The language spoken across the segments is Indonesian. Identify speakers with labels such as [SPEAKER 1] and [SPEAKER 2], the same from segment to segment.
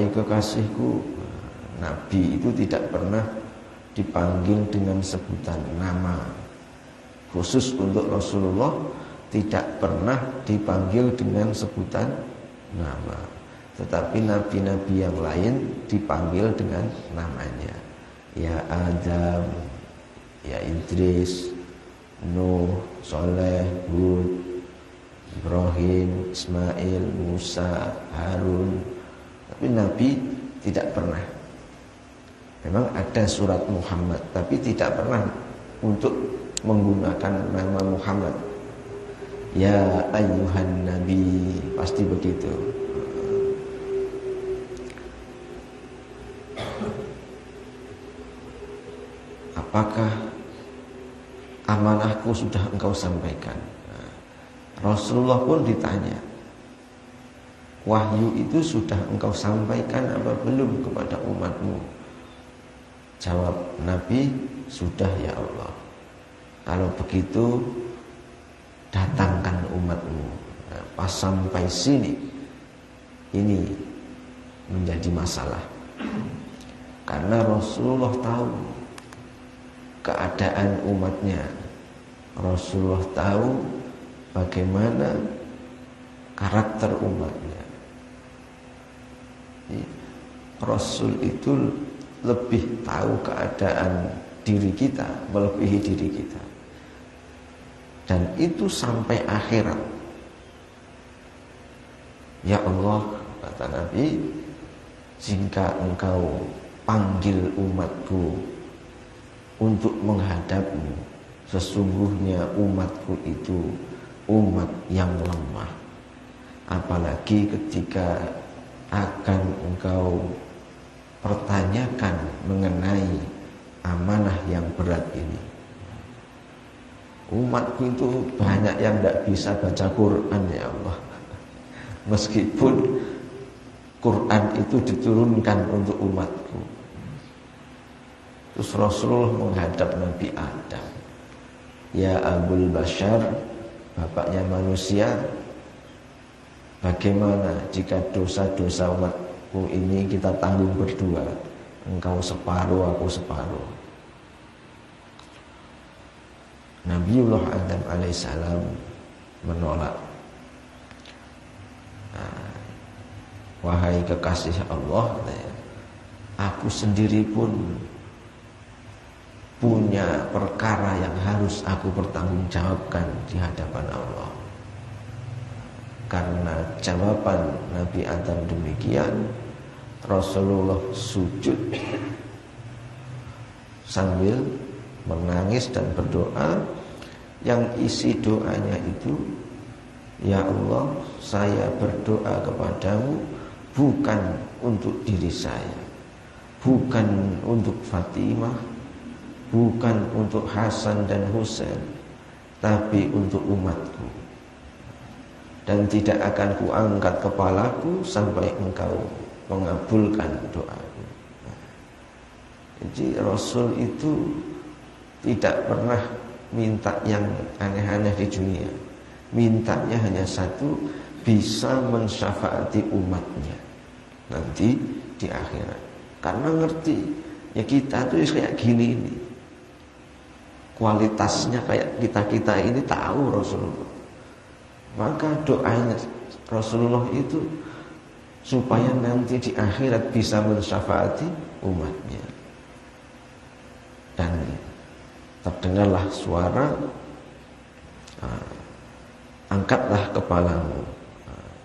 [SPEAKER 1] wahai kekasihku. Nabi itu tidak pernah dipanggil dengan sebutan nama. Khusus untuk Rasulullah tidak pernah dipanggil dengan sebutan nama. Tetapi nabi-nabi yang lain dipanggil dengan namanya. Ya Adam, ya Idris, Nuh, Soleh, Hud, Ibrahim, Ismail, Musa, Harun. Tapi Nabi tidak pernah. Memang ada surat Muhammad, tapi tidak pernah untuk menggunakan nama Muhammad. Ya ayyuhan Nabi, pasti begitu. Apakah amanahku sudah engkau sampaikan? Rasulullah pun ditanya, wahyu itu sudah engkau sampaikan apa belum kepada umatmu? Jawab Nabi, sudah ya Allah. Kalau begitu datangkan umatmu. Pas sampai sini ini menjadi masalah. Karena Rasulullah tahu keadaan umatnya. Rasulullah tahu bagaimana karakter umatnya. Rasul itu lebih tahu keadaan diri kita, melebihi diri kita. Dan itu sampai akhirat. Ya Allah, kata Nabi, jika engkau panggil umatku untuk menghadapmu, sesungguhnya umatku itu umat yang lemah. Apalagi ketika akan engkau pertanyakan mengenai amanah yang berat ini. Umatku itu banyak yang tidak bisa baca Quran ya Allah. Meskipun Quran itu diturunkan untuk umatku. Terus Rasulullah menghadap Nabi Adam. Ya Abul Bashar, bapaknya manusia, bagaimana jika dosa-dosa umatku ini kita tanggung berdua? Engkau separuh, aku separuh. Nabiullah Adam alaihissalam menolak. Wahai kekasih Allah, aku sendiri pun punya perkara yang harus aku pertanggungjawabkan di hadapan Allah. Karena jawaban Nabi Adam demikian, Rasulullah sujud sambil menangis dan berdoa. Yang isi doanya itu, ya Allah, saya berdoa kepadamu bukan untuk diri saya, bukan untuk Fatimah, bukan untuk Hasan dan Husain, tapi untuk umatku. Dan tidak akan kuangkat kepalaku sampai engkau mengabulkan doaku. Jadi Rasul itu tidak pernah minta yang aneh-aneh di dunia. Mintanya hanya satu, bisa mensyafaati umatnya nanti di akhirat. Karena ngerti, ya kita tuh kayak gini ini. Kualitasnya kayak kita-kita ini tahu Rasulullah. Maka doanya Rasulullah itu supaya nanti di akhirat bisa mensyafaati umatnya. Dan terdengarlah suara, angkatlah kepalamu,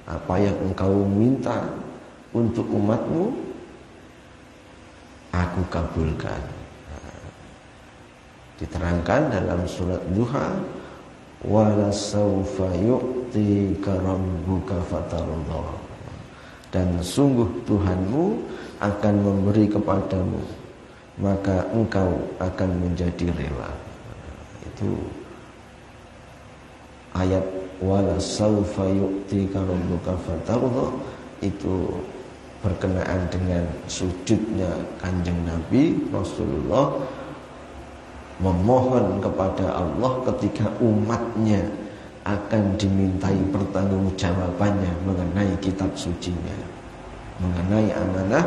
[SPEAKER 1] apa yang engkau minta untuk umatmu aku kabulkan. Diterangkan dalam surat Duha, wala sawfa yu'tika rabbuka fatarda, dan sungguh Tuhanmu akan memberi kepadamu, maka engkau akan menjadi rela. Itu ayat wala sawfa yu'tika rabbuka fatarda, itu berkenaan dengan sujudnya Kanjeng Nabi Rasulullah memohon kepada Allah ketika umatnya akan dimintai pertanggungjawabannya mengenai kitab sucinya. mengenai amanah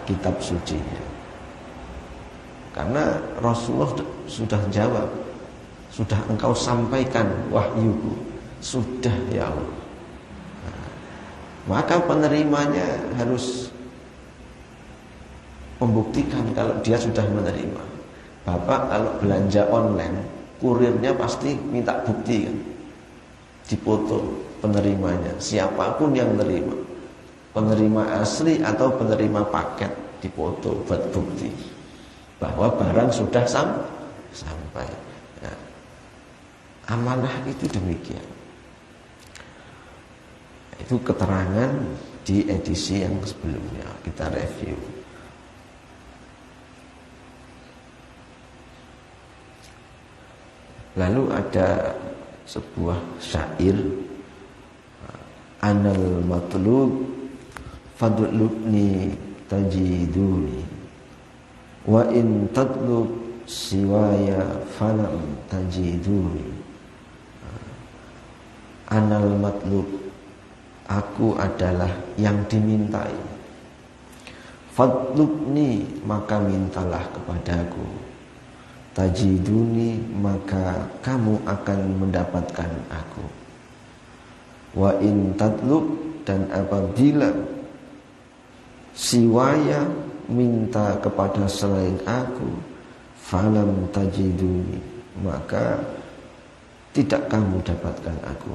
[SPEAKER 1] kitab sucinya. Karena Rasulullah sudah jawab, sudah engkau sampaikan wahyuku, sudah ya Allah. Nah, maka penerimanya harus membuktikan kalau dia sudah menerima. Bapak kalau belanja online, kurirnya pasti minta bukti kan, dipoto penerimanya, siapapun yang menerima, penerima asli atau penerima paket, dipoto buat bukti bahwa barang sudah sampai. Nah, amanah itu demikian. Itu keterangan di edisi yang sebelumnya kita review. Lalu ada sebuah syair, anal matlub fadlubni tajiduni wa in tatlub siwaya falam tajiduni. Anal matlub, aku adalah yang dimintai. Fadlubni, maka mintalah kepadaku. Tajiduni, maka kamu akan mendapatkan aku. Wa in tatlub, dan apabila siwaya, minta kepada selain aku, falam tajiduni, maka tidak kamu dapatkan aku.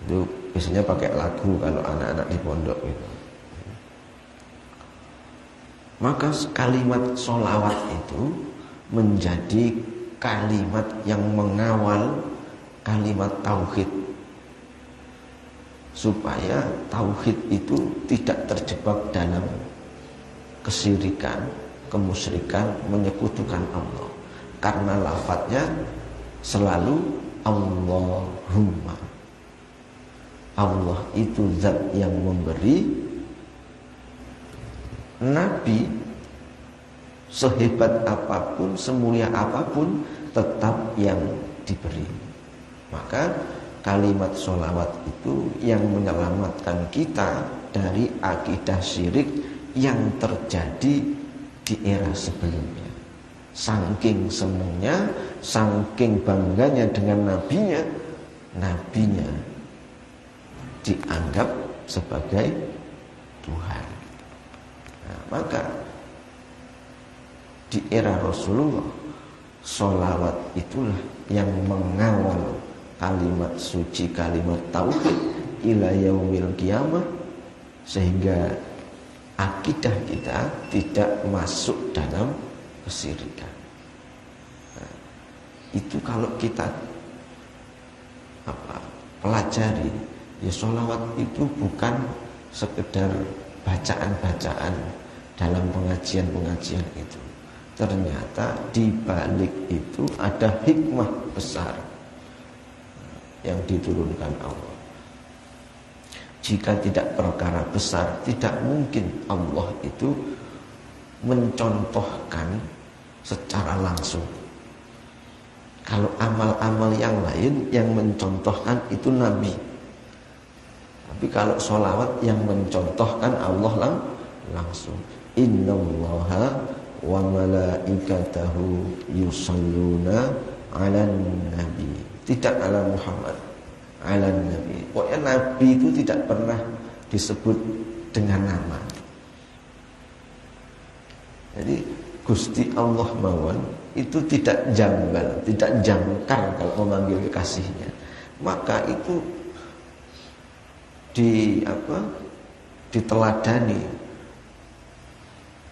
[SPEAKER 1] Itu biasanya pakai lagu kalau anak-anak di pondok itu. Maka kalimat sholawat itu menjadi kalimat yang mengawal kalimat tauhid, supaya tauhid itu tidak terjebak dalam kesyirikan, kemusyrikan, menyekutukan Allah. Karena lafadznya selalu Allahumma. Allah itu zat yang memberi. Nabi sehebat apapun, semulia apapun, tetap yang diberi. Maka kalimat sholawat itu yang menyelamatkan kita dari akidah syirik yang terjadi di era sebelumnya. Saking senangnya, saking bangganya dengan nabinya, nabinya dianggap sebagai Tuhan. Nah, maka di era Rasulullah, sholawat itulah yang mengawal kalimat suci, kalimat tauhid ila yaumil qiyamah, sehingga akidah kita tidak masuk dalam kesyirikan. Nah, itu kalau kita pelajari, ya sholawat itu bukan sekedar bacaan-bacaan dalam pengajian-pengajian itu. Ternyata di balik itu ada hikmah besar yang diturunkan Allah. Jika tidak perkara besar, tidak mungkin Allah itu mencontohkan secara langsung. Kalau amal-amal yang lain yang mencontohkan itu Nabi. Tapi kalau sholawat yang mencontohkan Allah langsung. Innallaha wa malaikatahu yusalluna 'alan nabi. Tidak ala Muhammad, 'alan nabi. Pokoknya Nabi itu tidak pernah disebut dengan nama. Jadi Gusti Allah mawon itu tidak janggal, tidak jangkar kalau memanggil kekasihnya. Maka itu diteladani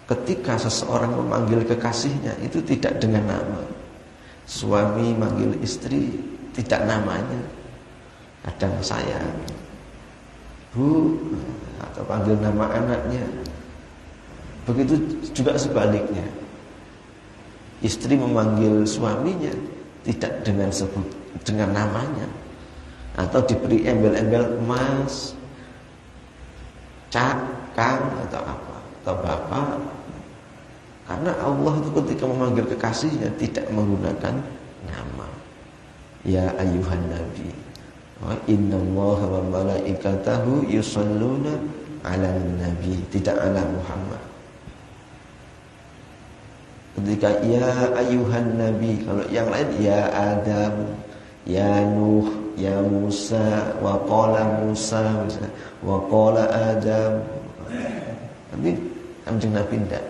[SPEAKER 1] ketika seseorang memanggil kekasihnya itu tidak dengan nama. Suami manggil istri tidak namanya, kadang sayang, Bu, atau panggil nama anaknya. Begitu juga sebaliknya, istri memanggil suaminya tidak dengan namanya, atau diberi embel-embel Mas, Cak, Kang, atau apa, atau Bapak. Karena Allah itu ketika memanggil kekasihnya tidak menggunakan nama. Ya ayyuhan nabi, wa innallaha wa malaikatahu yusalluna ala nabi, tidak ala Muhammad. Ketika ya ayuhan nabi, kalau yang lain ya Adam, ya Nuh, ya Musa, wa qala Musa, wa qala Adam. Tapi Kanjeng Nabi tidak.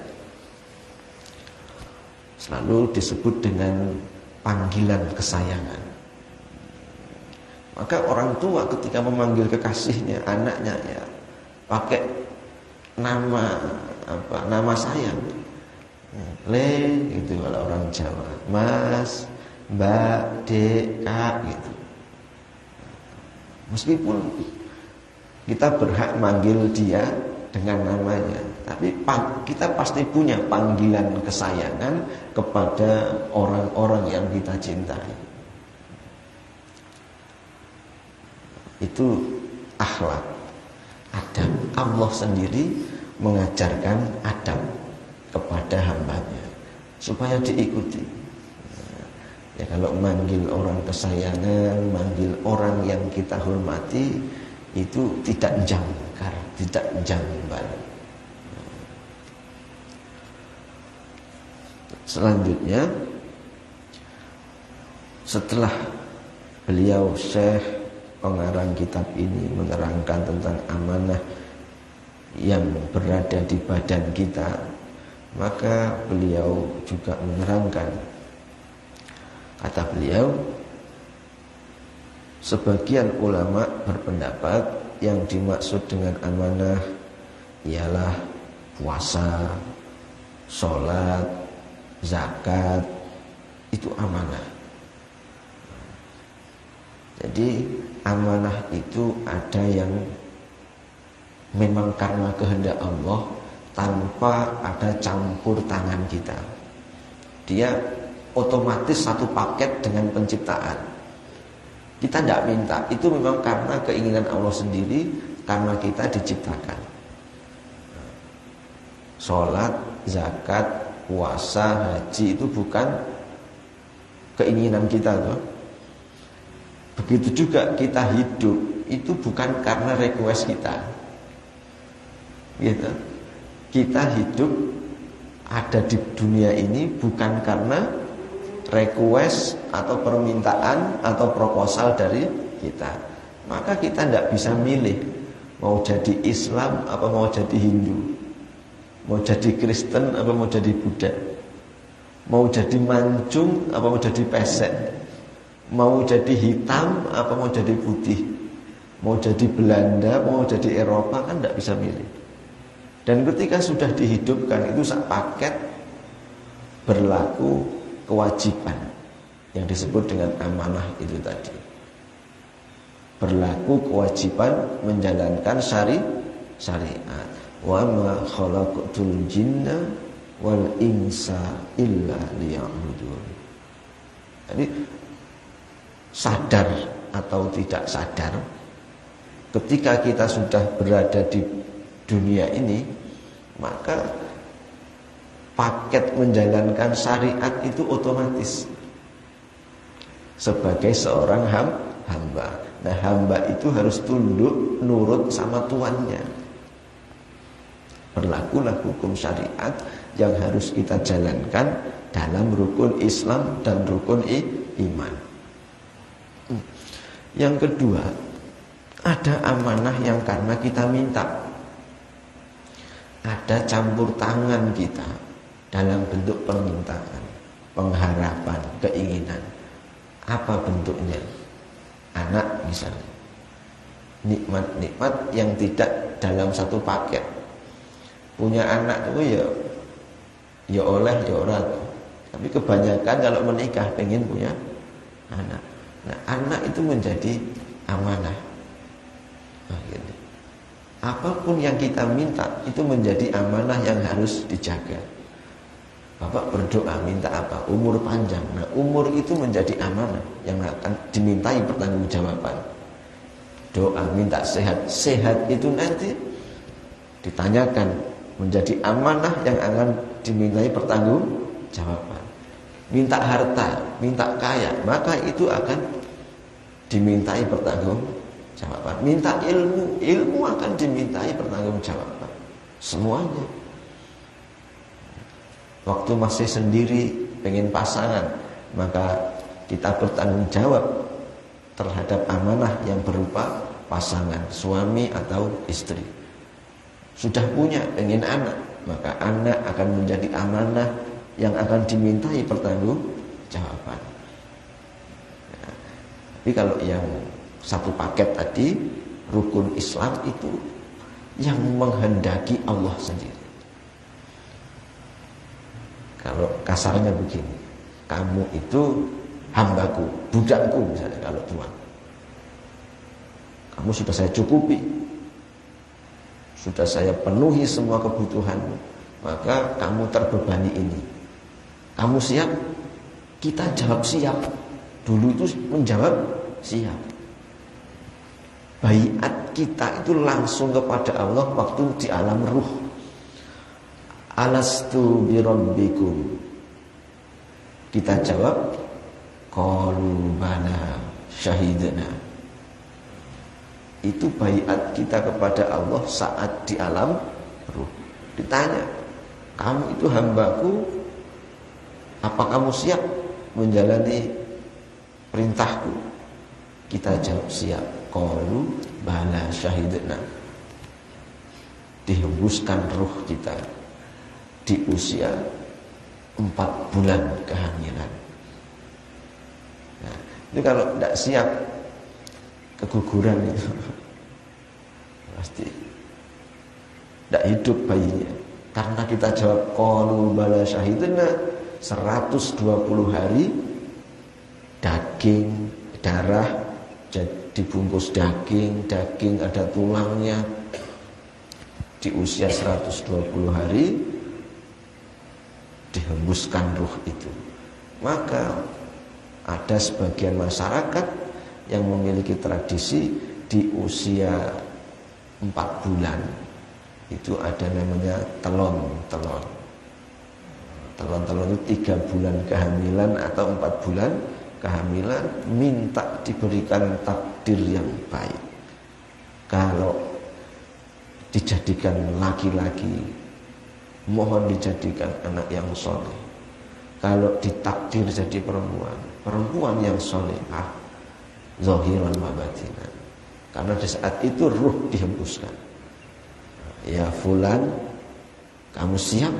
[SPEAKER 1] Selalu disebut dengan panggilan kesayangan. Maka orang tua ketika memanggil kekasihnya, anaknya, ya pakai nama sayang. Le itu kalau orang Jawa, Mas, Mbak, Dek, Kak gitu. Meskipun kita berhak manggil dia dengan namanya, tapi kita pasti punya panggilan kesayangan kepada orang-orang yang kita cintai. Itu akhlak, adab. Allah sendiri mengajarkan adab kepada hambanya supaya diikuti. Ya, kalau manggil orang kesayangan, manggil orang yang kita hormati, itu tidak jangkar, tidak jambal. Selanjutnya, setelah beliau Syekh pengarang kitab ini menerangkan tentang amanah yang berada di badan kita, maka beliau juga menerangkan, kata beliau, sebagian ulama berpendapat yang dimaksud dengan amanah ialah puasa, sholat, zakat, itu amanah. Jadi amanah itu ada yang memang karena kehendak Allah, tanpa ada campur tangan kita. Dia otomatis satu paket dengan penciptaan. Kita tidak minta, itu memang karena keinginan Allah sendiri, karena kita diciptakan. Sholat, zakat, puasa, haji itu bukan keinginan kita tuh. Begitu juga kita hidup, itu bukan karena request kita. Gitu. Kita hidup ada di dunia ini bukan karena request atau permintaan atau proposal dari kita. Maka kita tidak bisa milih mau jadi Islam apa mau jadi Hindu, mau jadi Kristen apa mau jadi Buddha, mau jadi mancung apa mau jadi pesek, mau jadi hitam apa mau jadi putih, mau jadi Belanda mau jadi Eropa, kan tidak bisa milih. Dan ketika sudah dihidupkan itu sak paket berlaku kewajiban yang disebut dengan amanah itu tadi. Berlaku kewajiban menjalankan syariat. Wa ma khalaqtul jinna wal insa illa liya'budun. Jadi sadar atau tidak sadar, ketika kita sudah berada di dunia ini, maka paket menjalankan syariat itu otomatis sebagai seorang hamba. Nah, hamba itu harus tunduk nurut sama tuannya. Berlakulah hukum syariat yang harus kita jalankan dalam rukun Islam dan rukun iman. Yang kedua, ada amanah yang karena kita minta. Ada campur tangan kita dalam bentuk permintaan, pengharapan, keinginan. Apa bentuknya? Anak misalnya. Nikmat-nikmat yang tidak dalam satu paket. Punya anak itu ya oleh ya ora. Tapi kebanyakan kalau menikah pengen punya anak. Nah, anak itu menjadi amanah. Nah, gitu. Apapun yang kita minta itu menjadi amanah yang harus dijaga. Bapak berdoa minta apa? Umur panjang. Nah, umur itu menjadi amanah yang akan dimintai pertanggungjawaban. Doa minta sehat. Sehat itu nanti ditanyakan, menjadi amanah yang akan dimintai pertanggungjawaban. Minta harta, minta kaya, maka itu akan dimintai pertanggungjawaban. jawaban. Minta ilmu, ilmu akan dimintai pertanggungjawaban. Semuanya. Waktu masih sendiri, pengen pasangan, maka kita bertanggung jawab terhadap amanah yang berupa pasangan, suami atau istri. Sudah punya, pengen anak, maka anak akan menjadi amanah yang akan dimintai pertanggungjawaban. Ya. Tapi kalau yang satu paket tadi, rukun Islam itu yang menghendaki Allah sendiri. Kalau kasarnya begini, kamu itu hambaku, budakku misalnya kalau Tuhan. Kamu sudah saya cukupi, sudah saya penuhi semua kebutuhanmu, maka kamu terbebani ini. Kamu siap? Kita jawab siap. Dulu itu menjawab siap. Baiat kita itu langsung kepada Allah waktu di alam ruh. Alastu birabbikum. Kita jawab, qalu bala syahidna. Itu baiat kita kepada Allah saat di alam ruh. Ditanya, kamu itu hambaku, apa kamu siap menjalani perintahku? Kita jawab siap. Qalu bala syahidna. Dihembuskan ruh kita di usia 4 bulan kehamilan. Nah, itu kalau tidak siap, keguguran itu pasti tidak hidup bayinya. Karena kita jawab qalu bala syahidna, 120 hari daging, darah, dibungkus daging ada tulangnya. Di usia 120 hari dihembuskan ruh itu. Maka ada sebagian masyarakat yang memiliki tradisi di usia 4 bulan itu ada namanya telon itu 3 bulan kehamilan atau 4 bulan kehamilan, minta diberikan takdir yang baik. Kalau dijadikan laki-laki, mohon dijadikan anak yang soleh. Kalau ditakdir jadi perempuan yang solehah, zahiran wa batinan. Karena di saat itu ruh dihembuskan. Ya fulan, kamu siap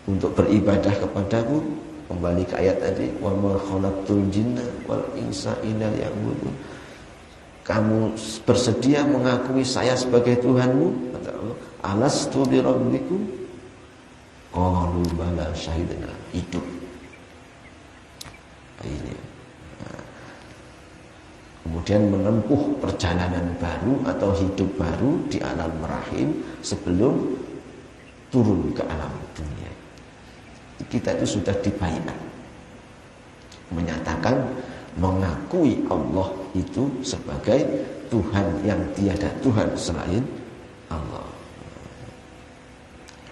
[SPEAKER 1] untuk beribadah kepadaku? Kembali ke ayat tadi, wa ma khalaqtul jinna wal insa illa liya'budun. Kamu bersedia mengakui saya sebagai Tuhanmu? Kata Allah, alastu bi rabbikum? Qalu bala syahidna. Hidup. Ini. Nah, kemudian menempuh perjalanan baru atau hidup baru di alam rahim sebelum turun ke alam dunia. Kita itu sudah dibaiat, menyatakan mengakui Allah itu sebagai Tuhan yang tiada Tuhan selain Allah.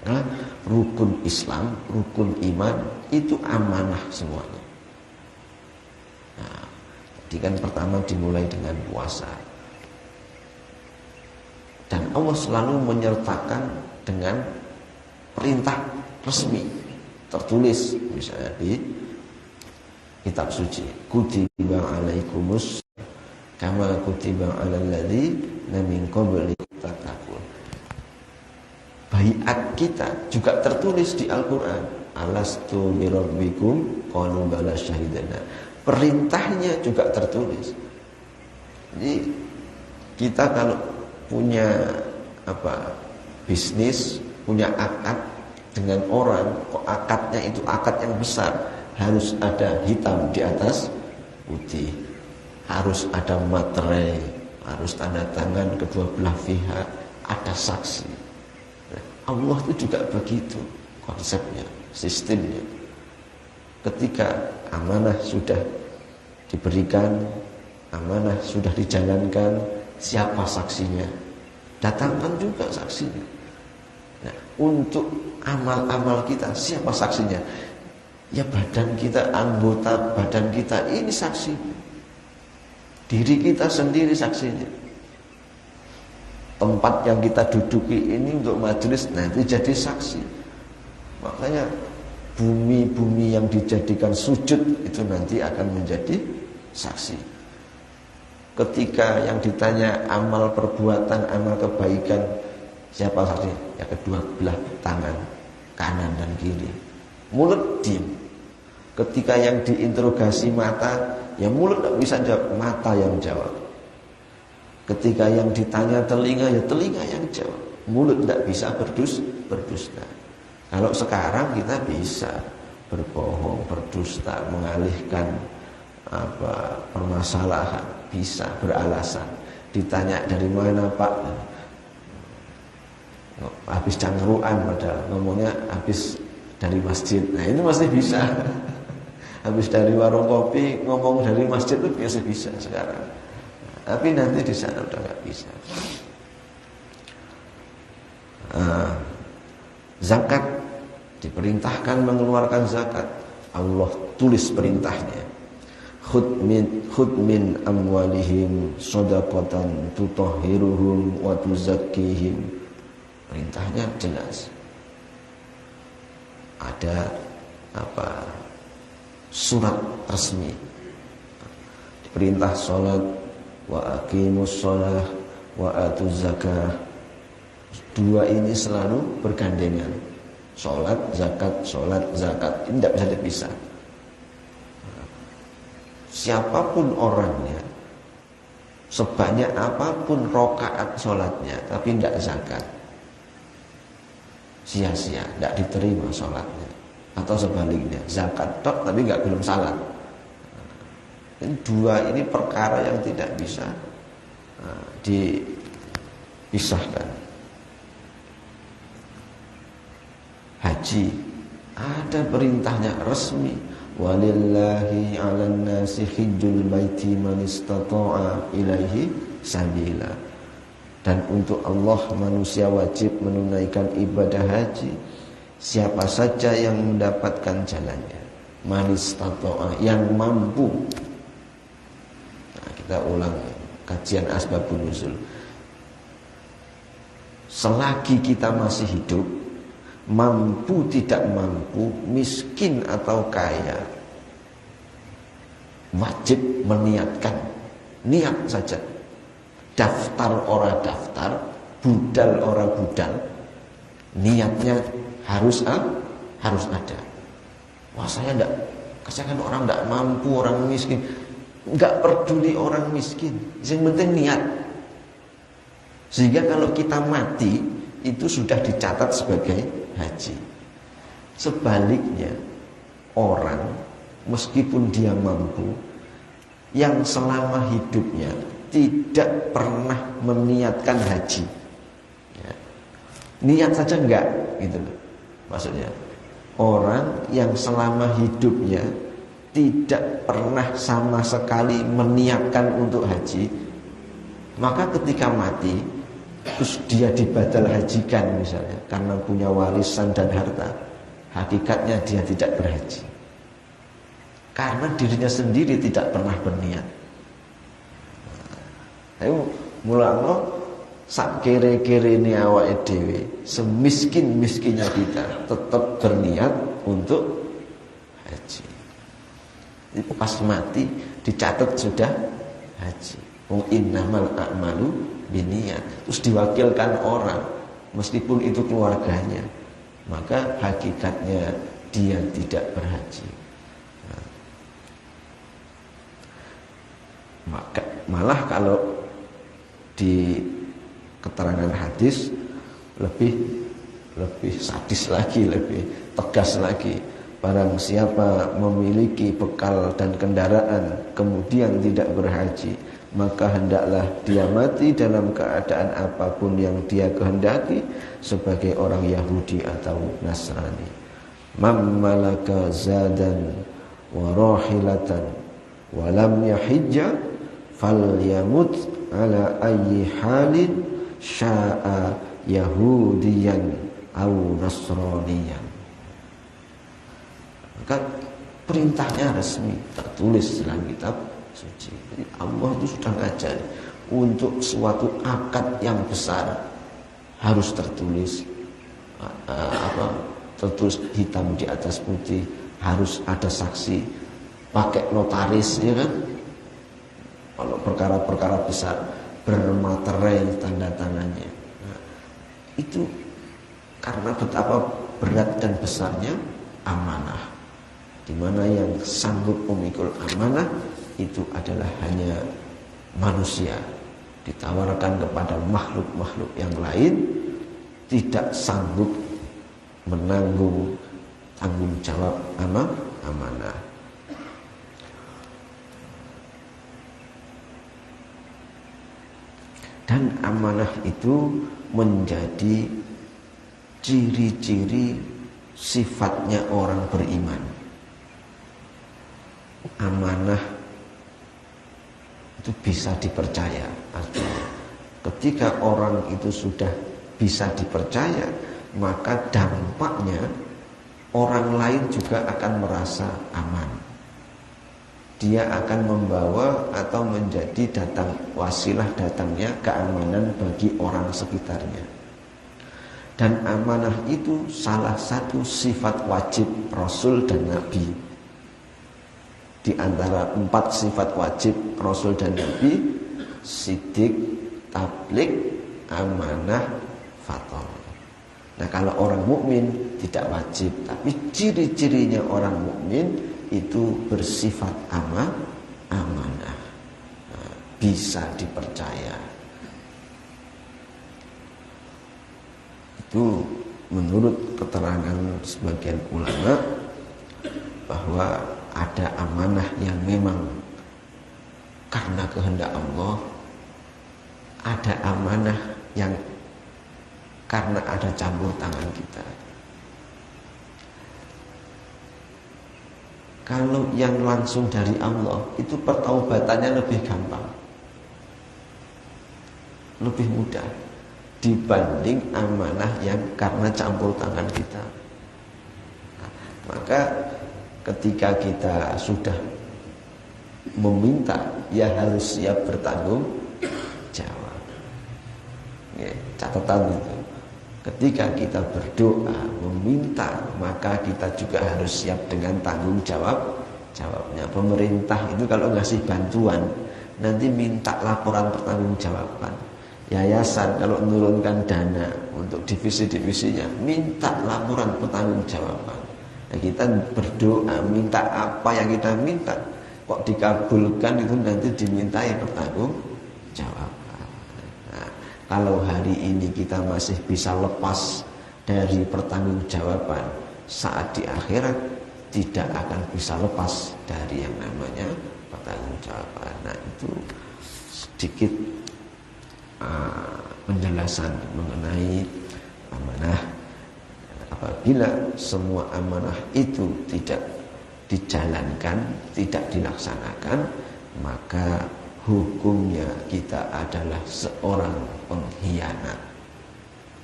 [SPEAKER 1] Nah, rukun Islam, rukun iman itu amanah semuanya. Nah, jadi kan pertama dimulai dengan puasa. Dan Allah selalu menyertakan dengan perintah resmi tertulis, misalnya di kitab suci, kutiba alaikumus kama kutiba alal ladzina min qablikum tattaqun. Baiat kita juga tertulis di Al-Qur'an, alastu birabbikum qalu bala syahidna. Perintahnya juga tertulis. Jadi kita kalau punya bisnis, punya akad dengan orang, kok akadnya itu akad yang besar, harus ada hitam di atas putih, harus ada materai, harus tanda tangan kedua belah pihak, ada saksi. Allah itu juga begitu konsepnya, sistemnya. Ketika amanah sudah diberikan, amanah sudah dijalankan, siapa saksinya? Datangkan juga saksinya. Nah, untuk amal-amal kita, siapa saksinya? Ya badan kita, anggota badan kita, ini saksinya. Diri kita sendiri saksinya. Tempat yang kita duduki ini untuk majelis nanti jadi saksi. Makanya bumi-bumi yang dijadikan sujud itu nanti akan menjadi saksi. Ketika yang ditanya amal perbuatan, amal kebaikan, siapa saksi? Ya kedua belah tangan, kanan dan kiri. Mulut diam. Ketika yang diinterogasi mata, ya mulut tidak bisa jawab, mata yang jawab. Ketika yang ditanya telinga, ya telinga yang jawab. Mulut tidak bisa berdusta. Kalau sekarang kita bisa berbohong, berdusta, mengalihkan permasalahan, bisa beralasan. Ditanya dari mana Pak? Habis cangkruan, padahal ngomongnya habis dari masjid. Nah itu masih bisa. Habis dari warung kopi ngomong dari masjid itu biasa bisa sekarang. Tapi nanti di sana udah nggak bisa. Zakat diperintahkan mengeluarkan zakat. Allah tulis perintahnya. Khudh min amwalihim shadaqatan tutahhiruhum wa tuzakkihim. Perintahnya jelas. Ada surat resmi. Perintah salat wa aqimus shalah wa atuz zakah. Dua ini selalu bergandengan. Salat, zakat. Ini tidak bisa dipisah. Siapapun orangnya, sebanyak apapun rakaat salatnya, tapi tidak zakat, sia-sia, tidak diterima salatnya. Atau sebaliknya, zakat tok tapi belum salat. Ini dua ini perkara yang tidak bisa dipisahkan. Haji ada perintahnya resmi. Walillahi 'alan nasi hijjul baiti man istata'a ilaihi sabila. Dan untuk Allah manusia wajib menunaikan ibadah haji siapa saja yang mendapatkan jalannya. Man istata'a, yang mampu. Nah, kita ulang kajian asbabun nuzul. Selagi kita masih hidup, mampu tidak mampu, miskin atau kaya, wajib meniatkan. Niat saja. Daftar ora daftar, budal ora budal, niatnya harus ada. Wah saya kan orang tidak mampu, orang miskin. Enggak peduli orang miskin, yang penting niat. Sehingga kalau kita mati itu sudah dicatat sebagai haji. Sebaliknya, orang meskipun dia mampu, yang selama hidupnya tidak pernah meniatkan haji, ya, niat saja enggak, gitu loh. Maksudnya orang yang selama hidupnya tidak pernah sama sekali meniatkan untuk haji, maka ketika mati terus dia dibadal hajikan misalnya karena punya warisan dan harta, hakikatnya dia tidak berhaji karena dirinya sendiri tidak pernah berniat. Ayo mulanya sak kere-kere ini awake dhewe, semiskin-miskinnya kita tetap berniat untuk haji. Jadi pas mati dicatat sudah haji. Innamal a'malu binniyat. Terus diwakilkan orang, meskipun itu keluarganya, maka hakikatnya dia tidak berhaji. Maka malah kalau di keterangan hadis lebih sadis lagi, lebih tegas lagi. Barang siapa memiliki bekal dan kendaraan kemudian tidak berhaji, maka hendaklah dia mati dalam keadaan apapun yang dia kehendaki sebagai orang Yahudi atau Nasrani. Man malaka zadan wa rahilatan wa lam yahijja falyamut ala ayyi halin sya'a yahudiyan aw nasraniyan. Maka perintahnya resmi, tertulis dalam kitab suci. Jadi Allah itu sudah ngajari untuk suatu akad yang besar harus tertulis tertulis hitam di atas putih, harus ada saksi, pakai notaris, ya kan? Kalau perkara-perkara besar bermaterai tanda tangannya. Nah, itu karena betapa berat dan besarnya amanah. Di mana yang sanggup memikul amanah itu adalah hanya manusia. Ditawarkan kepada makhluk-makhluk yang lain tidak sanggup menanggung tanggung jawab amanah. Dan amanah itu menjadi ciri-ciri sifatnya orang beriman. Amanah itu bisa dipercaya. Artinya ketika orang itu sudah bisa dipercaya, maka dampaknya orang lain juga akan merasa aman. Dia akan membawa atau menjadi wasilah datangnya keamanan bagi orang sekitarnya. Dan amanah itu salah satu sifat wajib Rasul dan Nabi. Di antara 4 sifat wajib Rasul dan Nabi, sidik, tabligh, amanah, fathah. Nah, kalau orang mukmin tidak wajib, tapi ciri-cirinya orang mukmin itu bersifat amanah, bisa dipercaya. Itu menurut keterangan sebagian ulama bahwa ada amanah yang memang karena kehendak Allah, ada amanah yang karena ada campur tangan kita. Kalau yang langsung dari Allah itu pertaubatannya lebih gampang, lebih mudah dibanding amanah yang karena campur tangan kita. Nah, maka ketika kita sudah meminta, ya harus siap bertanggung jawab. Ya, catatan itu. Ketika kita berdoa, meminta, maka kita juga harus siap dengan tanggung jawabnya. Pemerintah itu kalau ngasih bantuan, nanti minta laporan pertanggungjawaban. Yayasan kalau menurunkan dana untuk divisi-divisinya, minta laporan pertanggungjawaban. Nah, kita berdoa, minta apa yang kita minta, kok dikabulkan itu nanti dimintai pertanggungjawaban. Kalau hari ini kita masih bisa lepas dari pertanggungjawaban, saat di akhirat tidak akan bisa lepas dari yang namanya pertanggungjawaban. Nah, itu sedikit penjelasan mengenai amanah. Apabila semua amanah itu tidak dijalankan, tidak dilaksanakan, maka hukumnya kita adalah seorang pengkhianat.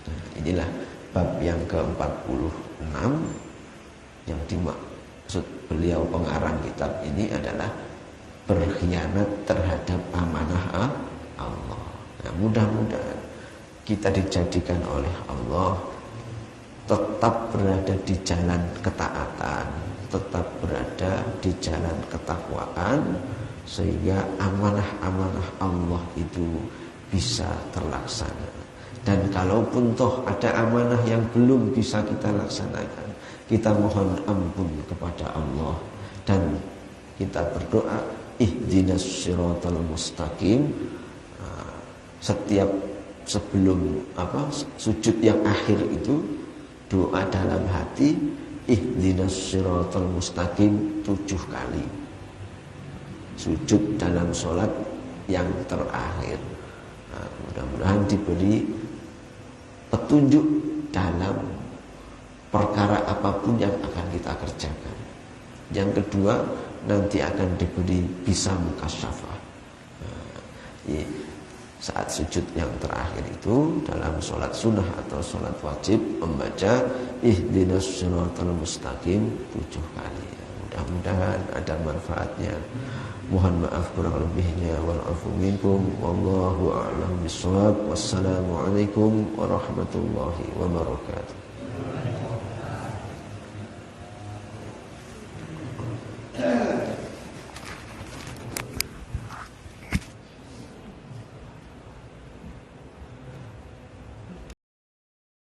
[SPEAKER 1] Nah, inilah bab yang ke-46 yang dimaksud beliau pengarang kitab ini adalah berkhianat terhadap amanah Allah. Nah, mudah-mudahan kita dijadikan oleh Allah tetap berada di jalan ketaatan, tetap berada di jalan ketakwaan, sehingga amanah-amanah Allah itu bisa terlaksana. Dan kalaupun toh ada amanah yang belum bisa kita laksanakan, kita mohon ampun kepada Allah dan kita berdoa ihdinas siratal mustaqim. Setiap sebelum sujud yang akhir itu doa dalam hati ihdinas siratal mustaqim 7 kali. Sujud dalam sholat yang terakhir. Nah, mudah-mudahan diberi petunjuk dalam perkara apapun yang akan kita kerjakan. Yang kedua, nanti akan diberi bisa mukasyafah. Nah, saat sujud yang terakhir itu dalam sholat sunnah atau sholat wajib membaca ihdinas siratal mustaqim 7 kali. Mudah-mudahan ada manfaatnya. Mohon maaf kurang lebihnya. Wal afu minkum. Wallahu a'lam bishawab. Wassalamualaikum warahmatullahi wabarakatuh.